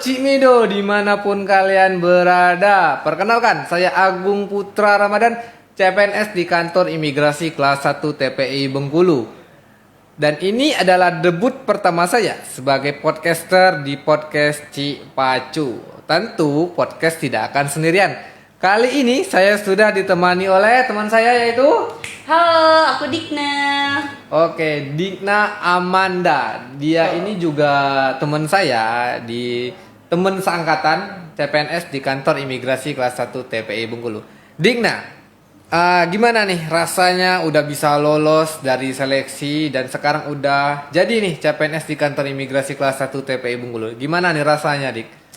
Cimido dimanapun kalian berada. Perkenalkan, saya Agung Putra Ramadan, CPNS di Kantor Imigrasi Kelas 1 TPI Bengkulu. Dan ini adalah debut pertama saya sebagai podcaster di podcast Cipacu. Tentu podcast tidak akan sendirian. Kali ini saya sudah ditemani oleh teman saya yaitu... Halo, aku Dikna. Oke, Dikna Amanda. Dia ini juga teman saya di teman seangkatan CPNS di Kantor Imigrasi Kelas 1 TPI Bengkulu. Dikna, gimana nih rasanya udah bisa lolos dari seleksi dan sekarang udah jadi nih CPNS di Kantor Imigrasi Kelas 1 TPI Bengkulu. Gimana nih rasanya, Dik?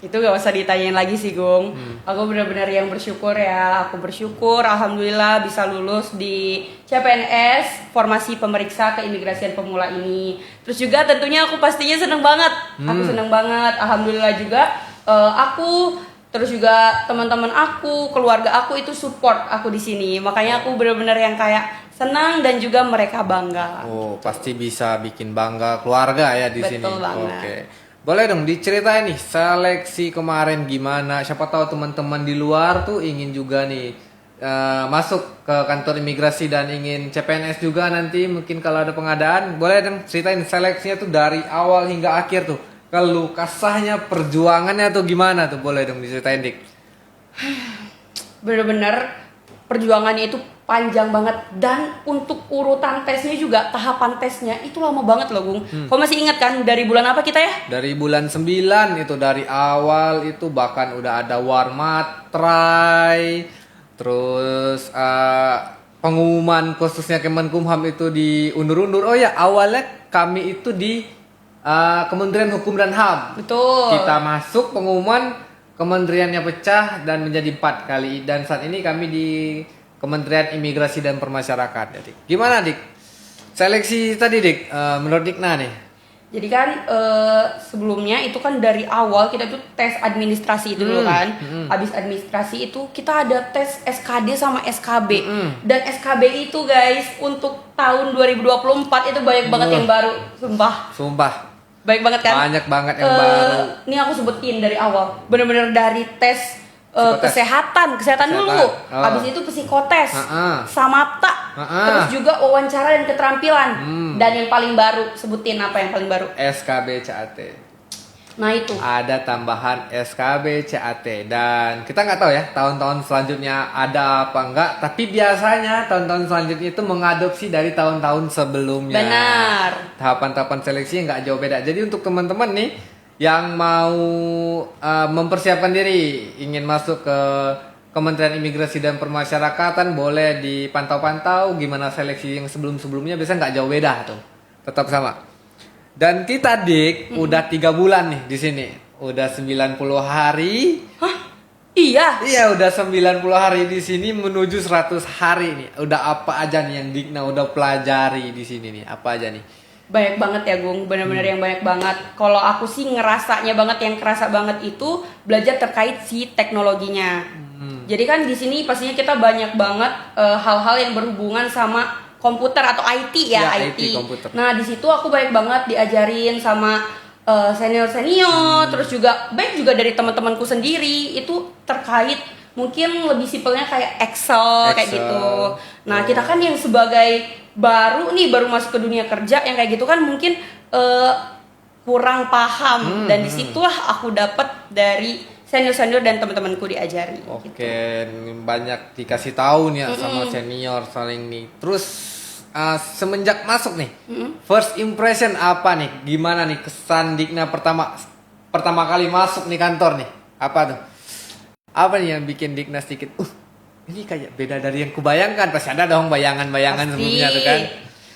Itu gak usah ditanyain lagi sih, Gung. Aku benar-benar yang bersyukur ya. Aku bersyukur, alhamdulillah bisa lulus di CPNS, formasi pemeriksa keimigrasian pemula ini. Terus juga tentunya aku pastinya seneng banget. Aku seneng banget, alhamdulillah juga. Aku terus juga teman-teman aku, keluarga aku itu support aku di sini. Makanya aku benar-benar yang kayak senang dan juga mereka bangga. Oh, pasti bisa bikin bangga keluarga ya di sini. Betul banget. Oke. Boleh dong diceritain nih seleksi kemarin gimana? Siapa tahu teman-teman di luar tuh ingin juga nih masuk ke kantor imigrasi dan ingin CPNS juga nanti mungkin kalau ada pengadaan. Boleh dong ceritain seleksinya tuh dari awal hingga akhir tuh. Keluh kesahnya, perjuangannya tuh gimana tuh? Boleh dong diceritain, Dik. Bener-bener perjuangannya itu panjang banget, dan untuk urutan tesnya juga, tahapan tesnya itu lama banget loh, Gung. Kau masih ingat kan dari bulan apa kita ya? Dari bulan 9 itu, dari awal itu bahkan udah ada warmat, try, terus pengumuman khususnya Kemenkumham itu diundur-undur. Oh ya, awalnya kami itu di Kementerian Hukum dan HAM. Betul. Kita masuk pengumuman, kementeriannya pecah dan menjadi 4 kali, dan saat ini kami di Kementerian Imigrasi dan Permasyarakatan. Dik. Gimana, Dik? Seleksi tadi, Dik, menurut Dikna nih. Jadi kan sebelumnya itu kan dari awal kita tuh tes administrasi itu dulu kan. Habis administrasi itu kita ada tes SKD sama SKB. Dan SKB itu guys untuk tahun 2024 itu banyak banget yang baru, Sumpah. Baik banget kan? Banyak banget yang baru. Ini aku sebutin dari awal. Bener-bener dari tes kesehatan dulu. Habis itu psikotes, samapta, terus juga wawancara dan keterampilan. Dan yang paling baru, sebutin apa yang paling baru? SKB CAT. Nah itu. Ada tambahan SKB CAT, dan kita nggak tahu ya tahun-tahun selanjutnya ada apa enggak. Tapi biasanya tahun-tahun selanjutnya itu mengadopsi dari tahun-tahun sebelumnya. Benar. Tahapan-tahapan seleksi nggak jauh beda. Jadi untuk teman-teman nih yang mau mempersiapkan diri ingin masuk ke Kementerian Imigrasi dan Permasyarakatan, boleh dipantau-pantau gimana seleksi yang sebelum-sebelumnya, biasanya nggak jauh beda tuh, tetap sama. Dan kita, Dik, udah 3 bulan nih di sini, udah 90 hari. Hah? Iya. Iya, udah 90 hari di sini menuju 100 hari nih. Udah apa aja nih yang Dikna udah pelajari di sini nih? Apa aja nih? Banyak banget ya, Gung, benar-benar yang banyak banget. Kalau aku sih ngerasanya banget, yang kerasa banget itu belajar terkait si teknologinya. Jadi kan di sini pastinya kita banyak banget hal-hal yang berhubungan sama komputer atau IT ya, IT. Komputer. Nah di situ aku banyak banget diajarin sama senior-senior, terus juga banyak juga dari teman-temanku sendiri itu terkait mungkin lebih simpelnya kayak Excel kayak gitu. Nah kita kan yang sebagai baru masuk ke dunia kerja yang kayak gitu kan mungkin kurang paham, dan disitulah aku dapat dari senior-senior dan teman-temanku diajari. Oke, gitu. banyak dikasih tahu nih sama senior saling nih. Terus semenjak masuk nih, first impression apa nih? Gimana nih kesan Dikna pertama kali masuk nih kantor nih? Apa tuh? Apa nih yang bikin Dikna sedikit ini kayak beda dari yang kubayangkan? Pasti ada dong bayangan-bayangan sebelumnya tuh kan.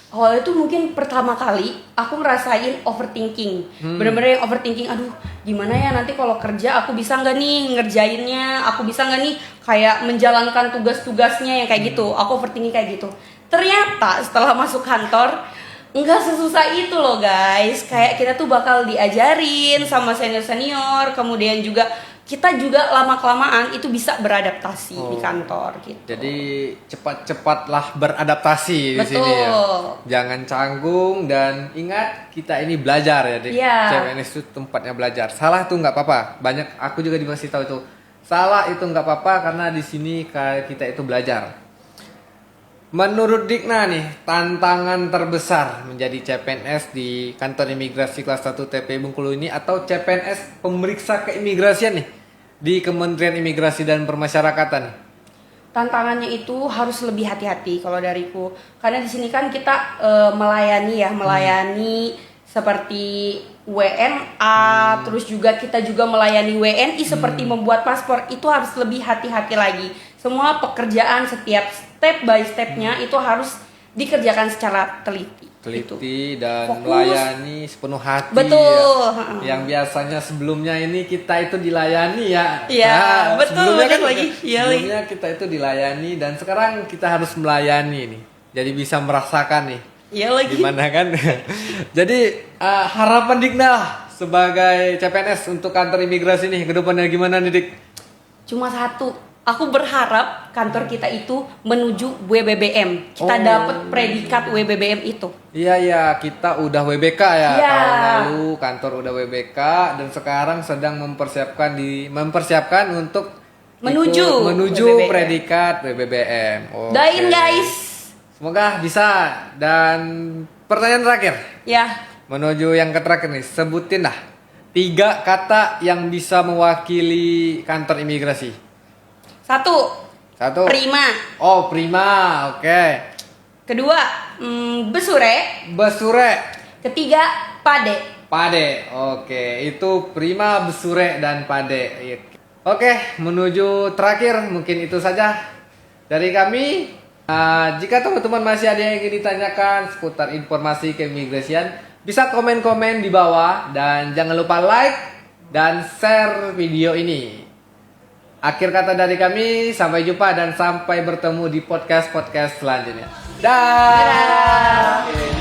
Awalnya tuh mungkin pertama kali aku ngerasain overthinking. Bener-bener yang overthinking, aduh gimana ya nanti kalau kerja aku bisa nggak nih ngerjainnya, aku bisa nggak nih kayak menjalankan tugas-tugasnya yang kayak gitu. Aku overthinking kayak gitu. Ternyata setelah masuk kantor nggak sesusah itu loh guys. Kayak kita tuh bakal diajarin sama senior-senior, kemudian juga kita juga lama-kelamaan itu bisa beradaptasi di kantor gitu. Jadi cepat-cepatlah beradaptasi di Betul. sini ya. Jangan canggung dan ingat kita ini belajar ya di Iya. CPNS itu tempatnya belajar. Salah tuh nggak apa-apa. Banyak aku juga dikasih tahu itu. Salah itu nggak apa-apa karena di sini kita itu belajar. Menurut Dikna nih, tantangan terbesar menjadi CPNS di kantor imigrasi kelas 1 TPI Bengkulu ini atau CPNS pemeriksa keimigrasian nih di Kementerian Imigrasi dan Permasyarakatan. Tantangannya itu harus lebih hati-hati kalau dariku, karena di sini kan kita melayani seperti WNA, terus juga kita juga melayani WNI seperti membuat paspor, itu harus lebih hati-hati lagi. Semua pekerjaan setiap step by stepnya itu harus dikerjakan secara teliti gitu. Dan Fokus. melayani sepenuh hati. Betul. Ya. Yang biasanya sebelumnya ini kita itu dilayani ya. Iya, betul, sebelumnya betul lagi. Iya, sebelumnya kita itu dilayani dan sekarang kita harus melayani nih. Jadi bisa merasakan nih. Iya lagi. Gimana kan? Jadi harapan Dikna sebagai CPNS untuk kantor imigrasi nih ke depannya gimana nih Dik? Cuma satu, aku berharap kantor kita itu menuju WBBM. Kita Oh. dapat predikat WBBM itu. Iya, kita udah WBK ya. Iya. Tahun lalu kantor udah WBK dan sekarang sedang mempersiapkan untuk Menuju WBBM. predikat WBBM. Oke. Doain guys. Semoga bisa. Dan pertanyaan terakhir, Ya, menuju yang terakhir nih, sebutin lah 3 kata yang bisa mewakili kantor imigrasi. satu, Satu. prima. Oh, prima. Oke. Kedua, besure. Besure. Ketiga, pade. Pade, oke, itu prima, besure, dan pade. Oke, menuju terakhir mungkin itu saja dari kami. Jika teman-teman masih ada yang ingin ditanyakan seputar informasi keimigrasian, bisa komen-komen di bawah dan jangan lupa like dan share video ini. Akhir kata dari kami, sampai jumpa dan sampai bertemu di podcast selanjutnya. Dah. Dadah. Oke.